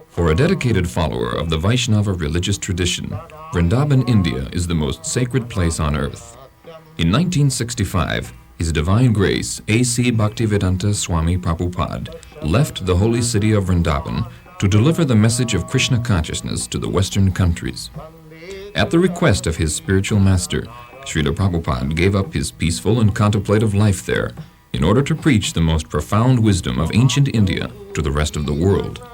For a dedicated follower of the Vaishnava religious tradition, Vrindavan, India is the most sacred place on earth. In 1965, His Divine Grace A.C. Bhaktivedanta Swami Prabhupada left the holy city of Vrindavan to deliver the message of Krishna consciousness to the Western countries. At the request of his spiritual master, Srila Prabhupada gave up his peaceful and contemplative life there in order to preach the most profound wisdom of ancient India to the rest of the world.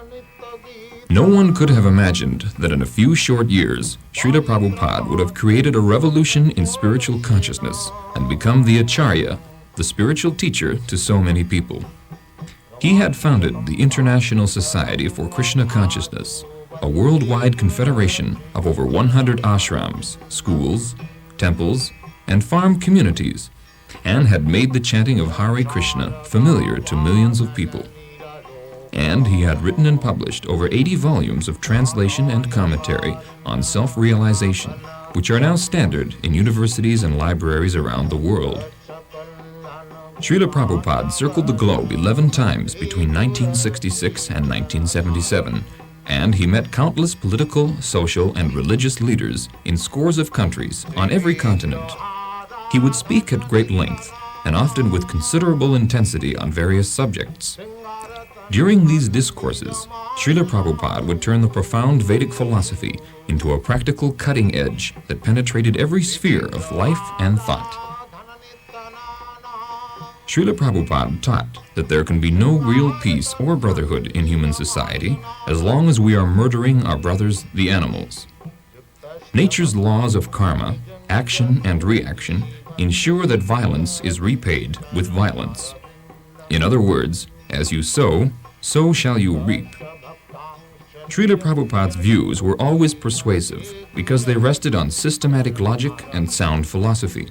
No one could have imagined that in a few short years, Srila Prabhupada would have created a revolution in spiritual consciousness and become the Acharya, the spiritual teacher to so many people. He had founded the International Society for Krishna Consciousness, a worldwide confederation of over 100 ashrams, schools, temples, and farm communities, and had made the chanting of Hare Krishna familiar to millions of people. And he had written and published over 80 volumes of translation and commentary on self-realization, which are now standard in universities and libraries around the world. Srila Prabhupada circled the globe 11 times between 1966 and 1977, and he met countless political, social, and religious leaders in scores of countries on every continent. He would speak at great length, and often with considerable intensity on various subjects. During these discourses, Srila Prabhupada would turn the profound Vedic philosophy into a practical cutting edge that penetrated every sphere of life and thought. Srila Prabhupada taught that there can be no real peace or brotherhood in human society as long as we are murdering our brothers, the animals. Nature's laws of karma, action and reaction, ensure that violence is repaid with violence. In other words, as you sow, so shall you reap. Srila Prabhupada's views were always persuasive because they rested on systematic logic and sound philosophy.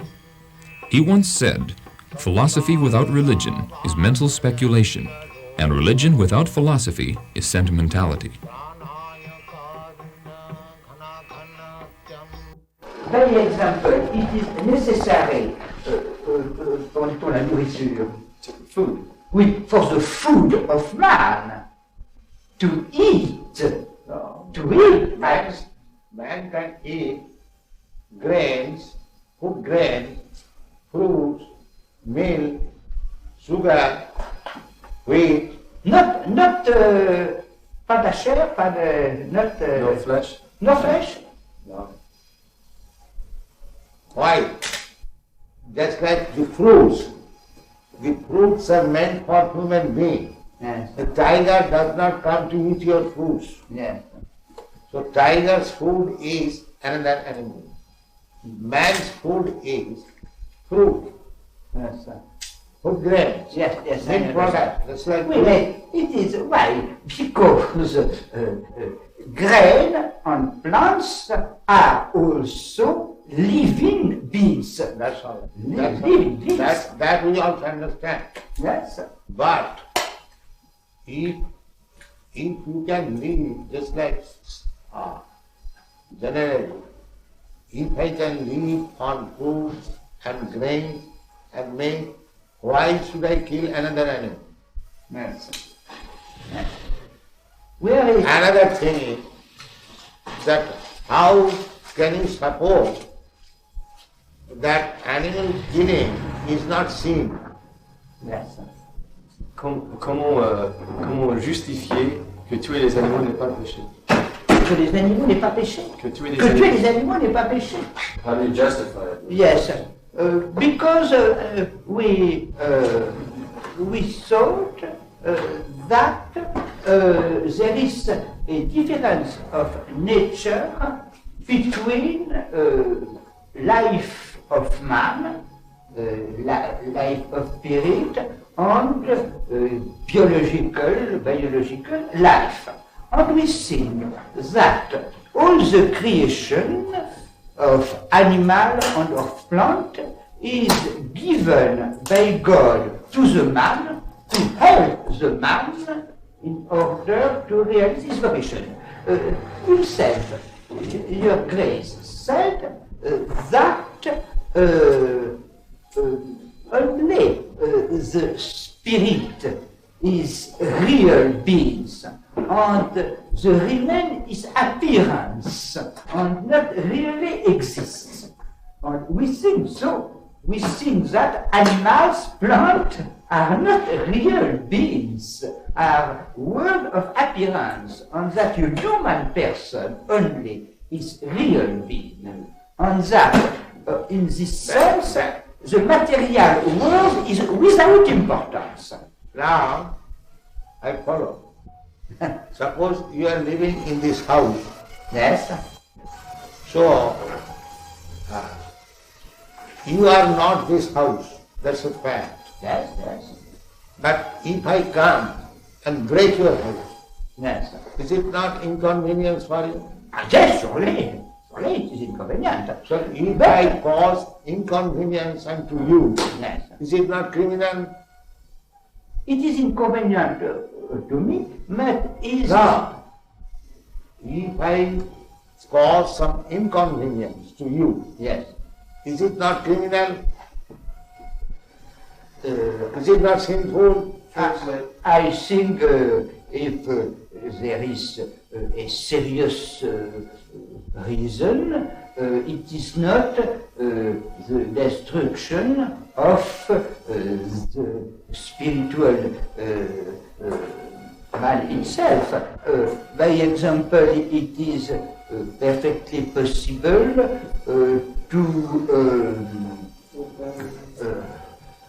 He once said, "Philosophy without religion is mental speculation, and religion without philosophy is sentimentality." By example, it is necessary pour la nourriture, food. Oui, for the food of man to eat, Man can eat grains, food grains, fruits, milk, sugar, wheat. Not pas de chair, pas de, No flesh. No flesh? No. Why? Just like the fruits. The fruits are meant for human beings. Yes. The tiger does not come to eat your fruits. Yes. So tiger's food is another animal. Man's food is fruit. Yes, sir. Food grains. Yes, yes. Milk product. That's like Well, it is why? Because grain and plants are also living beings. That's all. Living beings. That we also understand. Yes, sir. But if you can live just like generally, if I can live on fruits and grains and milk, why should I kill another animal? Yes. Yes. Where is Another thing is that how can you suppose that animal killing is not sin? Yes, sir. Comment justifier que tuer les animaux n'est pas péché? Que les animaux n'est pas péché. Que tuer les animaux n'est pas péché. How do you justify it? Yes, because we thought that there is a difference of nature between life of man, life of spirit, and biological life. And we think that all the creation of animal and of plant is given by God to the man to help the man in order to realize his vocation. Himself, Your Grace said that only the spirit is real beings, and the remain is appearance, and not really exists. And we think so. We think that animals, plants, are not real beings, are world of appearance, and that a human person only is real being, and that in this sense the material world is without importance. Now, I follow. Suppose you are living in this house. Yes. So, you are not this house. That's a fact. Yes, yes. But if I come and break your house, Yes. is it not inconvenience for you? Yes, surely. Surely it is inconvenient. So if I cause inconvenience unto you, Yes. is it not criminal? It is inconvenient to me, but is No. If I cause some inconvenience to you, Yes. is it not criminal? Is it not sinful? I think if there is a serious reason, it is not the destruction of the spiritual man itself. By example, it is perfectly possible to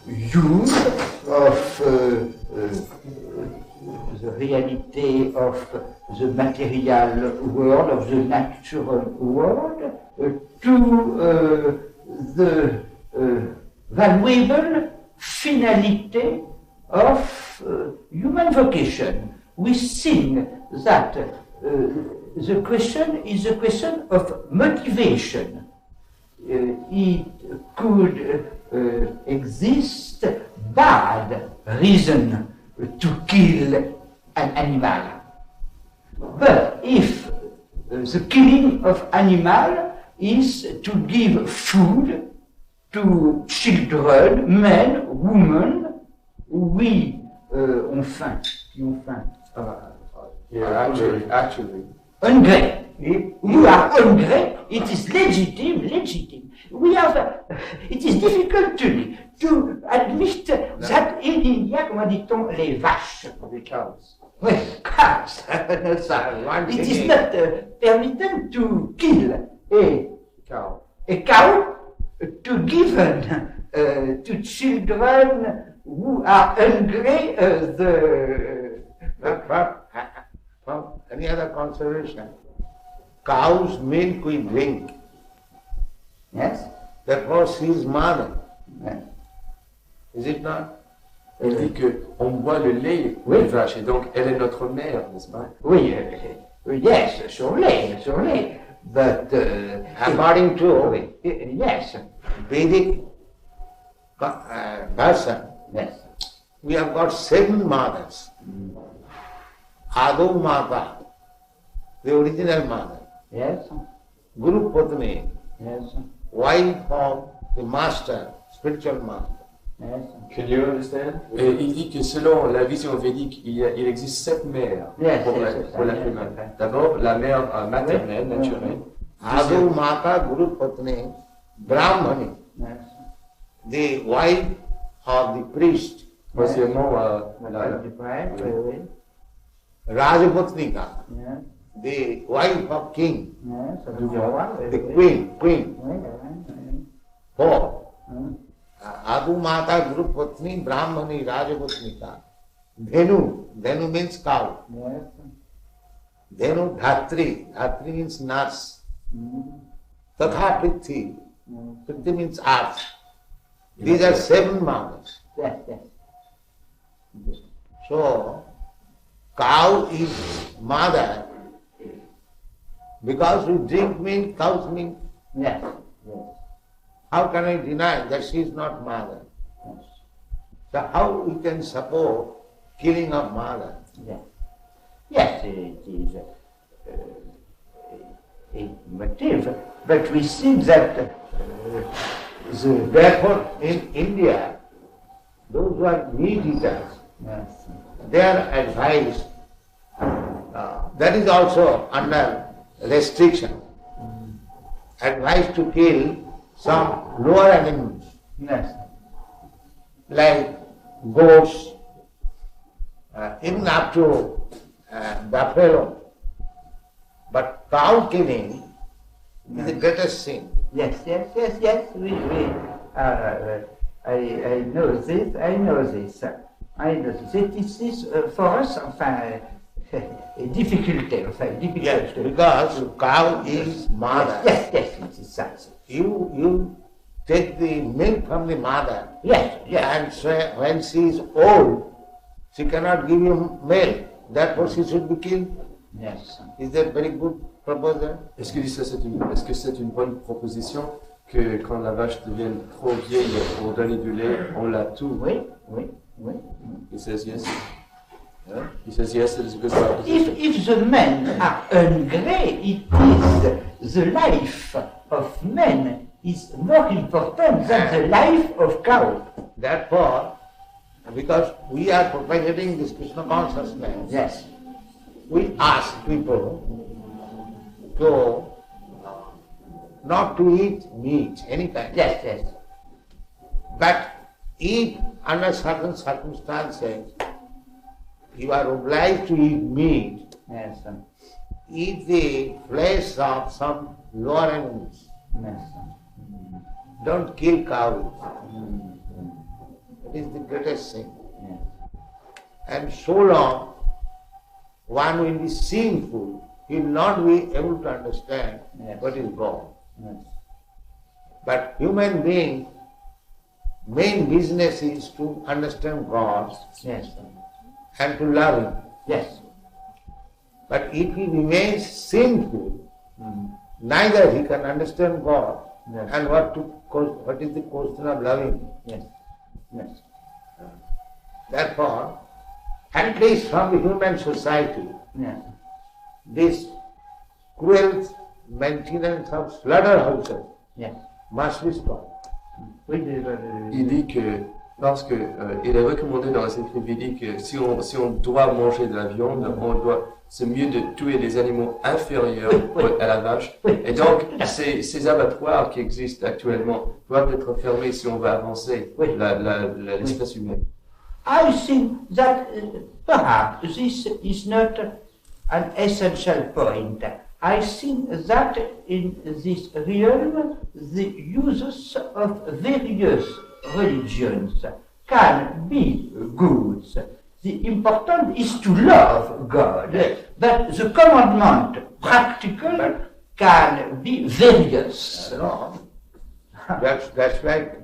use of the reality of the material world, of the natural world, to the valuable finality of human vocation. We think that the question is a question of motivation. It could exist bad reason to kill an animal. But if the killing of animal is to give food to children, men, women, oui, ont faim, qui ont faim. Yeah, actually. Hungry. You are hungry, it is legitimate. We have, it is difficult to admit that in India, comment dit-on, les vaches. The cows. Oui, cows. It is not permitted to kill Cow. a cow to give to children who are hungry From any other consideration, cow's milk we drink. Yes? Therefore she is mother. Yes. Is it not? Elle dit qu'on boit le lait Oui. des vaches et donc elle est notre mère, n'est-ce pas? Oui, yes, surely. But According to yes, Vedic version, yes, we have got 7 mothers. Adu Mata, the original mother. yes, Guru Patni, yes, wife of the master, spiritual master. yes. Can you understand? Et il dit que selon la vision védique, il existe 7 mères Yes, pour yes, la yes, femelle. yes. D'abord, la mère maternelle, naturelle. Adu Mata, Guru Patni, Brahmani, Yes. the wife of the priest, Troisièmement, Oui. Rajapatnika, Yes. the wife of king, Yes. the queen. Oui. 4. Adu Mata, Guru Patni, Brahmani, Rajapatnika. Dhenu means cow. Yes. Dhenu Dhatri, Dhatri means nurse. Tatha Prithi, Prithi means earth. These are 7 mothers. Yes. So, cow is mother because we drink milk, cow's milk. Yes. How can I deny that she is not mother? So how we can support killing of mother? Yes, it is a motive, but we see that Therefore, in India, those who are meat eaters, yes, they are advised, that is also under restriction, advised to kill some lower animals, Yes. like goats, even up to buffalo. But cow killing is the greatest sin. Yes. We I know this. I know this. It is for us, enfin, a difficulty. Yes, because cow is mother. Yes, it is that. You take the milk from the mother. Yes. And so when she is old, she cannot give you milk. Therefore she should be killed. Yes. Is that very good proposal? Est-ce que c'est une bonne proposition que quand la vache devient trop vieille pour donner du lait, on la tue? Oui. He says yes. He says yes, it is a good proposition. If the men are hungry, it is the life of men is more important than the life of cow. Therefore, because we are propagating this Krishna consciousness, Yes. we ask people to not to eat meat, any kind. Yes. But if under certain circumstances you are obliged to eat meat, Yes. eat the flesh of some lower animals. Yes. Don't kill cows. It is the greatest sin. Yes. And so long one will be sinful, he will not be able to understand Yes. what is God. Yes. But human being, main business is to understand God Yes. and to love Him. Yes. But if he remains sinful, neither he can understand God Yes. and what is the question of loving Him. Yes. Therefore, at least from the human society, Yes. this cruel maintenance of slaughterhouses Yes. must be stopped. Il dit que parce que il est recommandé dans les écrits védiques que si on doit manger de la viande, c'est mieux de tuer les animaux inférieurs à la vache. Et donc ces abattoirs qui existent actuellement doivent être fermés si on veut avancer l'espèce humaine. I think that perhaps this is not an essential point. I think that in this realm the uses of various religions can be good. The important is to love God, but the commandment practical can be various. No, that's like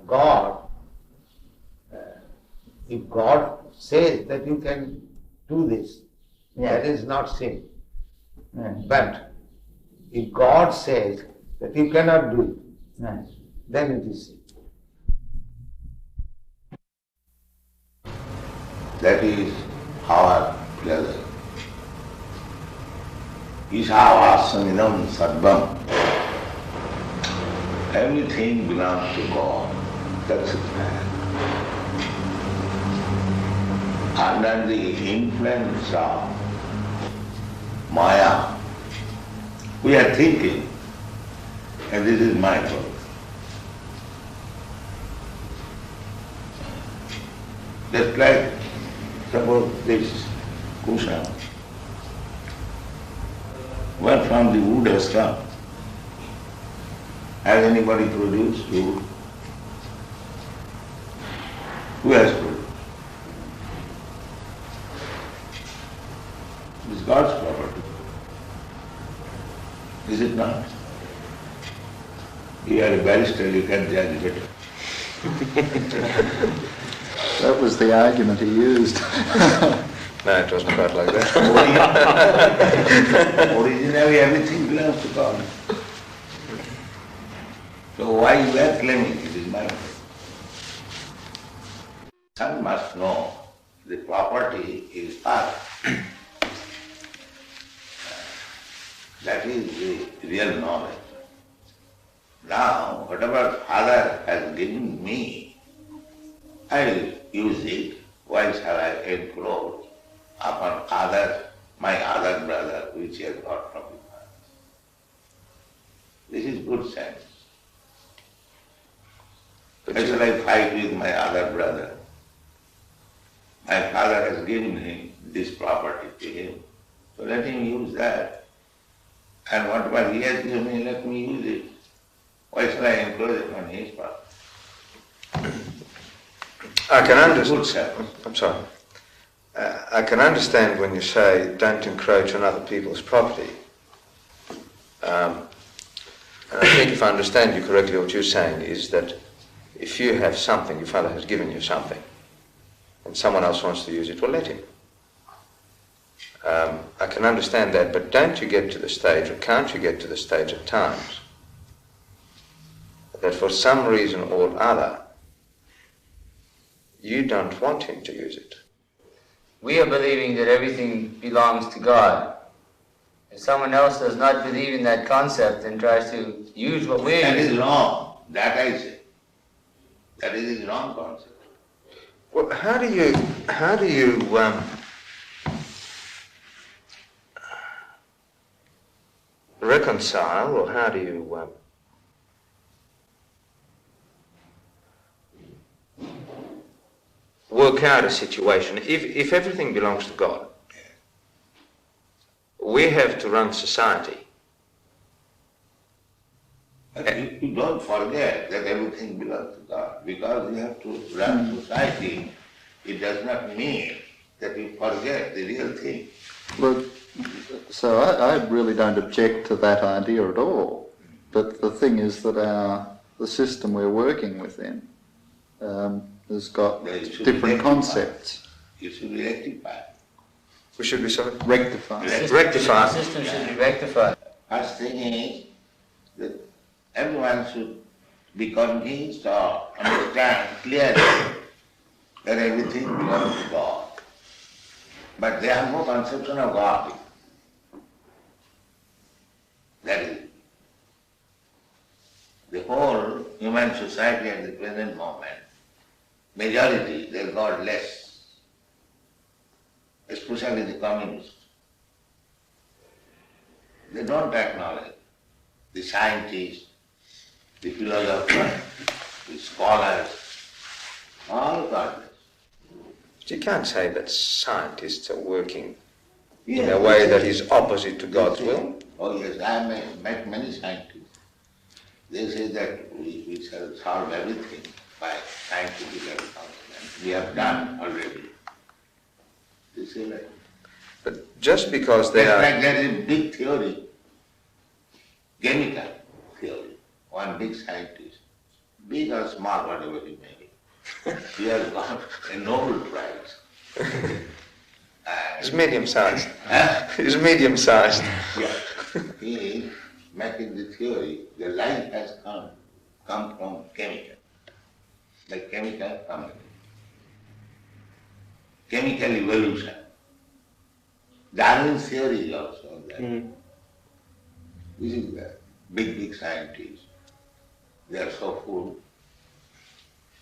God. If God says that you can do this, that is not sin. But if God says that you cannot do it, then it is sin. That is our pleasure. Isavasamidam sarvam. Everything belongs to God. That's it. Under the influence of Maya, we are thinking, and this is my fault. Just like, suppose this cushion, where from the wood has come? Has anybody produced wood? Who has produced? It is God's property. Is it not? You are a barrister, you can judge better. That was the argument he used. No, it wasn't quite like that. Originally everything belongs to God. So why you are claiming it is my fault? One must know the property is earth. That is the real knowledge. Now, whatever Father has given me, I will use it why shall I encroach upon my other brother, which he has got from his father? This is good sense. Why shall I fight with my other brother? My father has given him this property to him, so let him use that. And whatever he has given me, let me use it. Why shall I encroach upon his property? I can understand. I'm sorry. I can understand when you say don't encroach on other people's property. And I think if I understand you correctly, what you're saying is that if you have something, your father has given you something, and someone else wants to use it, well, let him. I can understand that, but don't you get to the stage, or can't you get to the stage at times, that for some reason or other, you don't want him to use it? We are believing that everything belongs to God. If someone else does not believe in that concept and tries to use what we're That using... is wrong. That I say. That is a wrong concept. Well, how do you reconcile, or how do you work out a situation? If everything belongs to God, we have to run society. But you don't forget that everything belongs to God. Because you have to run society, it does not mean that you forget the real thing. Look, so I really don't object to that idea at all. But the thing is that the system we're working within has got different concepts. You should be rectified. We should be sorry? Rectified. The system should be rectified. First thing is that everyone should be convinced or understand clearly that everything belongs to God. But they have no conception of God. That is it. The whole human society at the present moment, majority, they are godless, especially the communists. They don't acknowledge the scientists, the philosophers, the scholars, all godless. But you can't say that scientists are working in a way that is opposite to God's will. Oh yes, I have met many scientists. They say that we shall solve everything by scientific advancement. We have done already. They say like, But just because they are... like there is a big theory, chemical theory, one big scientist, big or small, whatever he may be, he has got a Nobel Prize. It's medium-sized. Huh? It's medium-sized. Yeah. He is making the theory that life has come from chemical, like chemical coming. Chemical evolution. Darwin's theory is also that. This is the big scientists. They are so full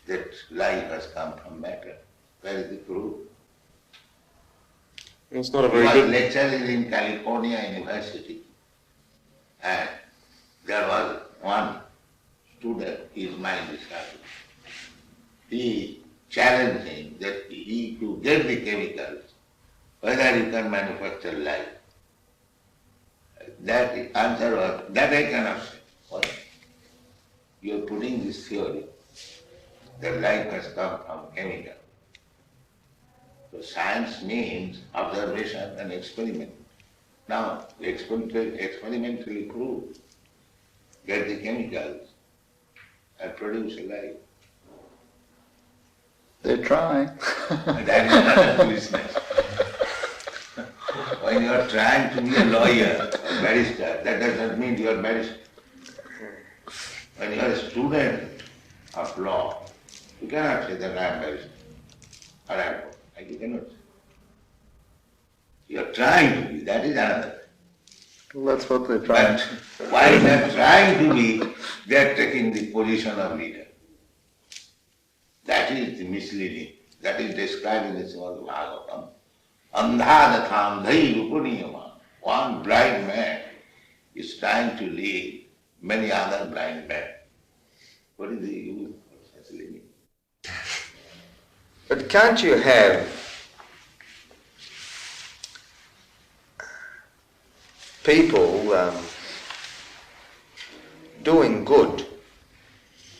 that life has come from matter. Where is the proof? It's not a He very was good... lecturing in California University, and there was one student, his mind is happy. He challenged him that he to get the chemicals, whether you can manufacture life. That answer was, that I cannot say. Why? You are putting this theory that life has come from chemical. So science means observation and experiment. Now, experimentally prove, get the chemicals and produce a life. They're trying. And that is not foolishness. When you are trying to be a lawyer or barrister, that does not mean you are barrister. When you are a student of law, you cannot say that I am barrister or advocate. You cannot say. You are trying to be, that is another. Well, that's what they're trying. But while they are trying to be, they are taking the position of leader. That is the misleading. That is described in the Srimad Bhagavatam. Andhadatham dhairupuniyama. One blind man is trying to lead many other blind men. What is the use of such living? But can't you have people doing good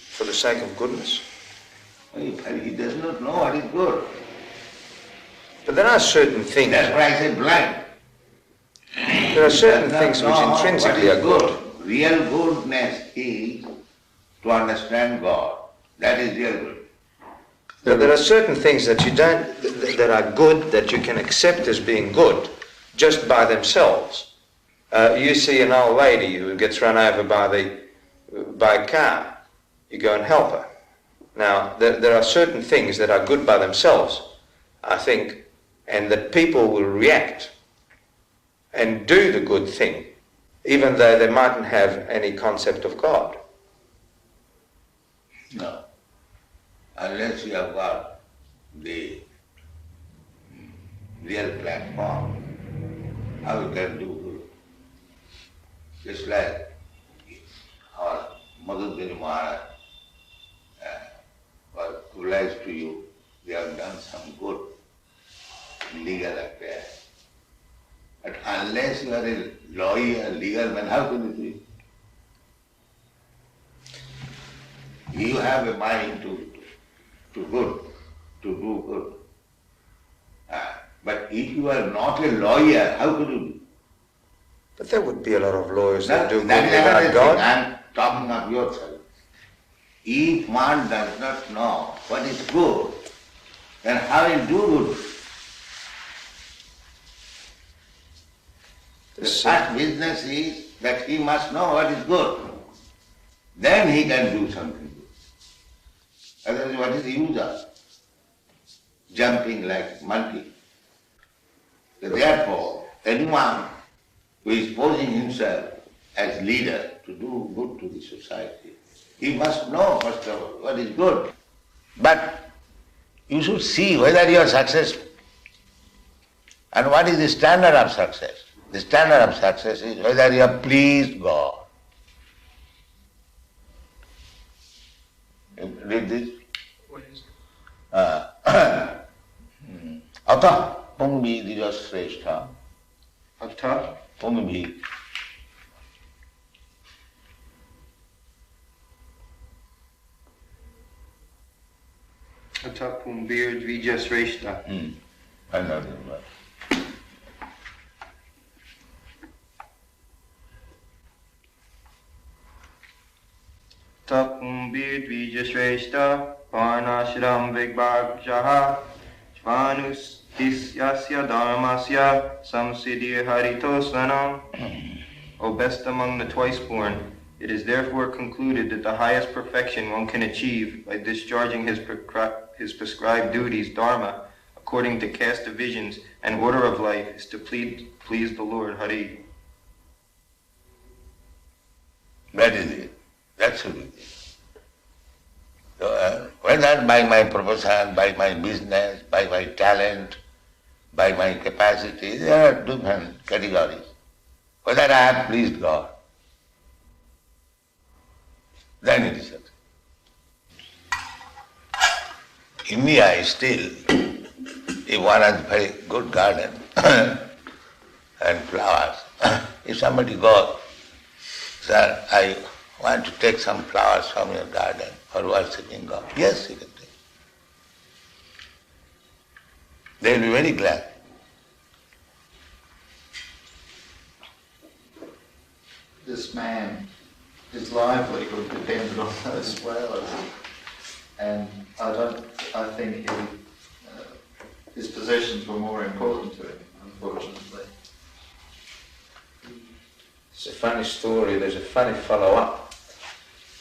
for the sake of goodness? He does not know what is good. But there are certain things. That's why I say blind. There are certain things which intrinsically are good. Real goodness is to understand God. That is real good. But there are certain things that you don't, that are good, that you can accept as being good, just by themselves. You see an old lady who gets run over by a car. You go and help her. Now, there are certain things that are good by themselves, I think, and that people will react and do the good thing, even though they mightn't have any concept of God. No. Unless you have got the real platform, how you can do good? Just like our Madhudari Maharaj realized to you, they have done some good legal affair. But unless you are a lawyer, legal man, how can you do it? You have a mind to do good. But if you are not a lawyer, how could you do? But there would be a lot of lawyers that do good That is without another God. thing. I am talking of yourself. If one does not know what is good, then how will do good? The first business is that he must know what is good. Then he can do something good. Otherwise, what is the use of jumping like monkey? So therefore, anyone who is posing himself as leader to do good to the society, he must know first of all what is good. But you should see whether you are successful. And what is the standard of success? The standard of success is whether you have pleased God. You read this? What is it? Atah pungbi dijasreshta. Atah Pungbi. Atah pumbir dvijasreshta. I know the word. Atah pumbir dvijasreshta. Varnashram vigbhagjaha. Svanus Isyasya dharmasya samsiddhi haritosvanam. O best among the twice born, it is therefore concluded that the highest perfection one can achieve by discharging his prescribed duties, dharma, according to caste divisions and order of life, is to please the Lord, Hari. That is it. That should be it. So, whether by my profession, by my business, by my talent, by my capacity, there are different categories. Whether I have pleased God, then it is success. India is still, if one has very good garden and flowers, if somebody goes, sir, I want to take some flowers from your garden for worshipping God. Yes, you can take. They will be very glad. This man, his livelihood depended on those flowers, and I think his possessions were more important to him, unfortunately. It's a funny story. There's a funny follow-up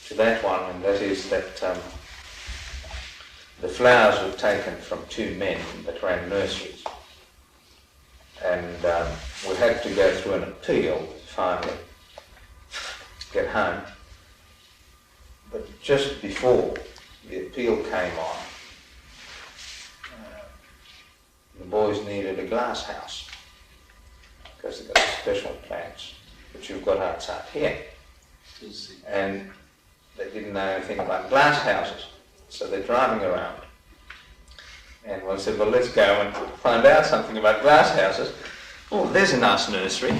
to that one, and that is that the flowers were taken from two men that ran nurseries, and we had to go through an appeal finally to get home. But just before the appeal came on, the boys needed a glass house because they've got special plants which you've got outside here. And they didn't know anything about glass houses, so they're driving around. And one said, well, let's go and find out something about glass houses. Oh, there's a nice nursery. So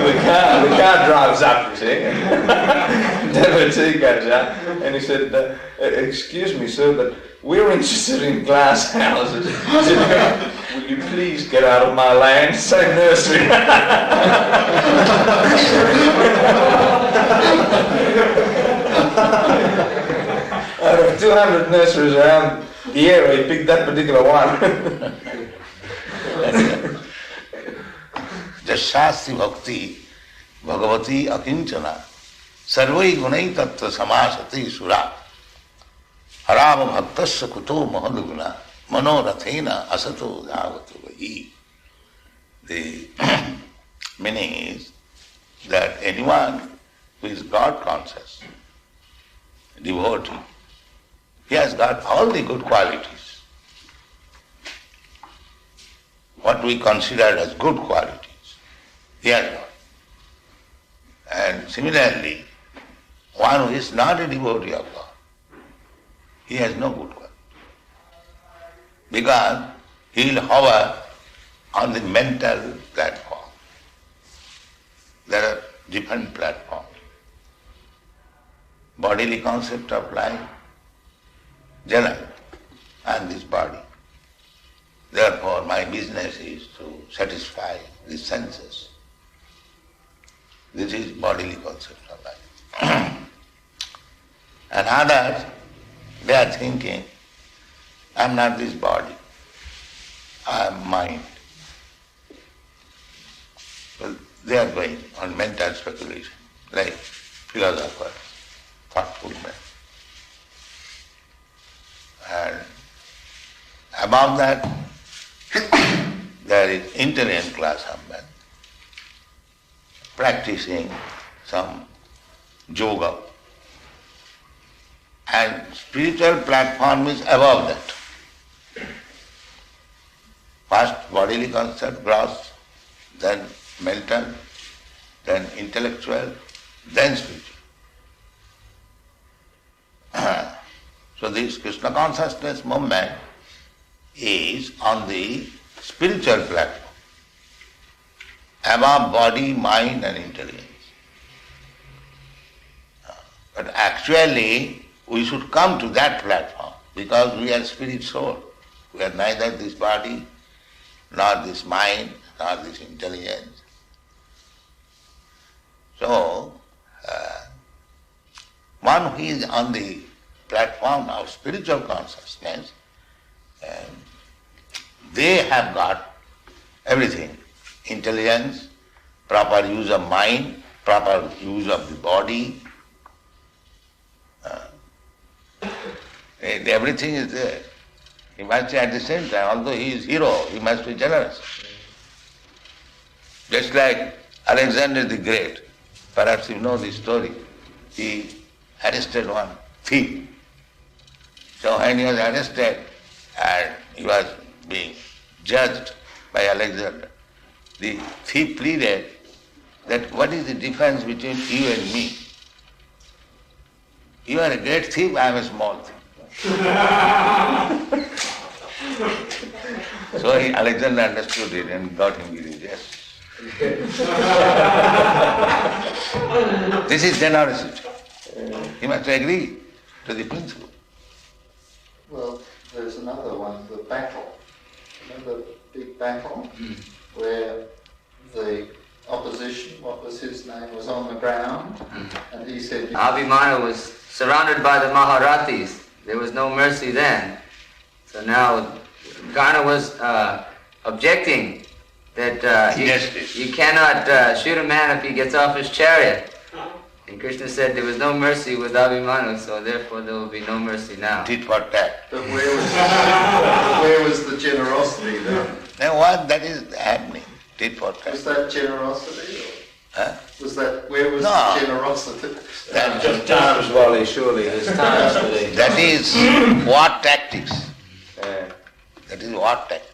the car drives up, you see. Devotee goes out and he said, excuse me, sir, but we're interested in glass houses. He said, will you please get out of my land? Say nursery. Out of 200 nurseries around the area, he picked that particular one. Jashasti bhakti bhagavati akinchana sarvai gunai tattva samasati sura harava bhaktasya kuto mahaduguna manorathena asato dhavatu vahi. The meaning is that anyone who is God conscious, devotee, he has got all the good qualities. What we consider as good qualities, he has got. And similarly, one who is not a devotee of God, he has no good quality. Because he will hover on the mental platform. There are different platforms. Bodily concept of life, general, and this body. Therefore, my business is to satisfy the senses. This is bodily concept of life. And others, they are thinking, I am not this body, I am mind. Well, they are going on mental speculation, like philosophers, thoughtful men. And above that, there is intelligent class of men practicing some yoga. And spiritual platform is above that. First bodily concept, gross, then mental, then intellectual, then spiritual. So this Krishna consciousness movement is on the spiritual platform, above body, mind and intelligence. But actually we should come to that platform because we are spirit soul. We are neither this body, nor this mind, nor this intelligence. So, one who is on the platform of spiritual consciousness, they have got everything. Intelligence, proper use of mind, proper use of the body. Everything is there. He must be at the same time, although he is hero, he must be generous. Just like Alexander the Great, perhaps you know the story, he arrested one thief. So when he was arrested and he was being judged by Alexander, the thief pleaded that what is the difference between you and me? You are a great thief, I am a small thief. So Alexander understood it and got him released. This is generosity. He must agree to the principle. Well, there's another one, the battle. Remember the big battle where the opposition, what was his name, was on the ground and he said... Abhimanyu was surrounded by the Maharathis. There was no mercy then. So now Karna was objecting that you cannot shoot a man if he gets off his chariot. And Krishna said there was no mercy with Abhimanyu, so therefore there will be no mercy now. Tit for tat. But where was the generosity then? Now what that is happening? Tit for tat. Was that generosity? Was that, where was No. the generosity? That, Just times, Wally, surely. There's times for these. that is war tactics. Yeah. That is war tactics.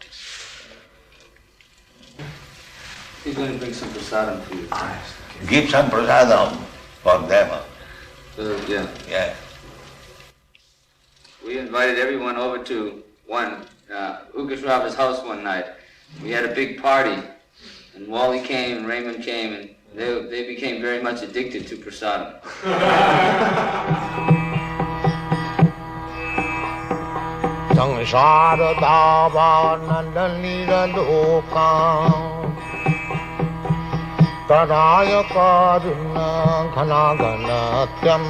He's going to bring some prasadam for you. Give some prasadam for them. Yeah. Yeah. We invited everyone over to one Ukasrava's house one night. We had a big party, and Wally came, and Raymond came, and they became very much addicted to prasadam. Sangsara davanandalira loka Taraya karuna ghana ghanatyam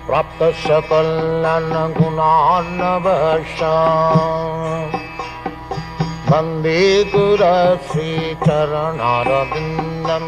Prapta sakalana gunana vasha Vande Guru Sri Charanarabindam